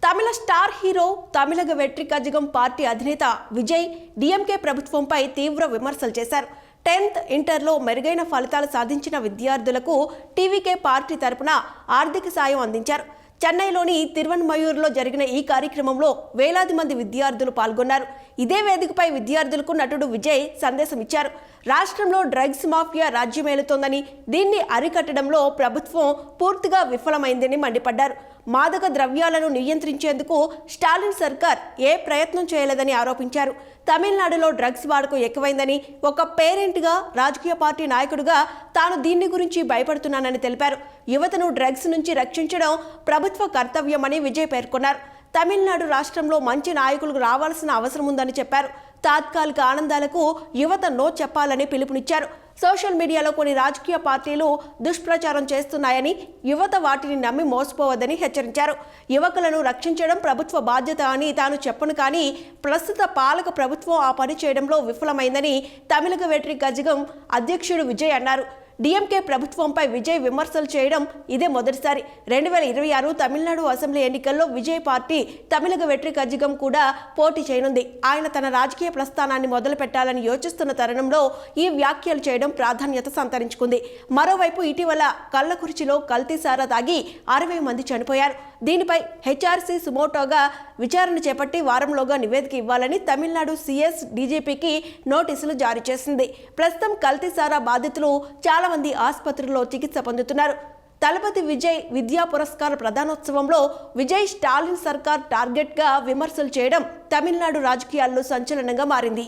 తమిళ star hero Tamilaga Vettri Kazhagam party అధినేత Vijay DMK ప్రభుత్వంపై తీవ్ర విమర్శలు చేశారు. 10th ఇంటర్లో మెరుగైన ఫలితాలు సాధించిన విద్యార్థులకు టీవీకే పార్టీ తరపున ఆర్థిక సాయం అందించారు. చెన్నైలోని తిరువన్మయూరులో జరిగిన ఈ కార్యక్రమంలో వేలాది మంది విద్యార్థులు పాల్గొన్నారు. ఇదే వేదికపై విద్యార్థులకు నటుడు విజయ్ సందేశం ఇచ్చారు. రాష్ట్రంలో డ్రగ్స్ మాఫియా రాజ్యమేలుతోందని, దీన్ని అరికట్టడంలో ప్రభుత్వం పూర్తిగా విఫలమైందని మండిపడ్డారు. మాదక ద్రవ్యాలను నియంత్రించేందుకు స్టాలిన్ సర్కార్ ఏ ప్రయత్నం చేయలేదని ఆరోపించారు. తమిళనాడులో డ్రగ్స్ వాడకం ఎక్కువైందని, ఒక పేరెంట్గా, రాజకీయ పార్టీ నాయకుడిగా తాను దీని గురించి భయపడుతున్నానని తెలిపారు. యువతను డ్రగ్స్ నుంచి రక్షించడం ప్రభుత్వ కర్తవ్యమని విజయ్ పేర్కొన్నారు. తమిళనాడు రాష్ట్రంలో మంచి నాయకులు రావాల్సిన అవసరం ఉందని చెప్పారు. తాత్కాలిక ఆనందాలకు యువత నో చెప్పాలని పిలుపునిచ్చారు. సోషల్ మీడియాలో కొన్ని రాజకీయ పార్టీలు దుష్ప్రచారం చేస్తున్నాయని, యువత వాటిని నమ్మి మోసపోవద్దని హెచ్చరించారు. యువకులను రక్షించడం ప్రభుత్వ బాధ్యత అని తాను చెప్పను, కానీ ప్రస్తుత పాలక ప్రభుత్వం ఆ పని చేయడంలో విఫలమైందని తమిళగ వెట్రి కజగం అధ్యక్షుడు విజయ్ అన్నారు. డిఎంకే ప్రభుత్వంపై విజయ్ విమర్శలు చేయడం ఇదే మొదటిసారి. 2026 తమిళనాడు అసెంబ్లీ ఎన్నికల్లో విజయ్ పార్టీ తమిళగ వెట్రి కజగం కూడా పోటీ చేయనుంది. ఆయన తన రాజకీయ ప్రస్థానాన్ని మొదలు పెట్టాలని యోచిస్తున్న తరుణంలో ఈ వ్యాఖ్యలు చేయడం ప్రాధాన్యత సంతరించుకుంది. మరోవైపు ఇటీవల కల్లకుర్చిలో కల్తీ సారా తాగి 60 మంది చనిపోయారు. దీనిపై హెచ్ఆర్సీ సుమోటోగా విచారణ చేపట్టి వారంలోగా నివేదిక ఇవ్వాలని తమిళనాడు సిఎస్ డీజీపీకి నోటీసులు జారీ చేసింది. ప్రస్తుతం కల్తీ సారా బాధితులు చాలా మంది ఆసుపత్రుల్లో చికిత్స పొందుతున్నారు. తలపతి విజయ్ విద్యా పురస్కార ప్రధానోత్సవంలో విజయ్ స్టాలిన్ సర్కార్ టార్గెట్గా విమర్శలు చేయడం తమిళనాడు రాజకీయాల్లో సంచలనంగా మారింది.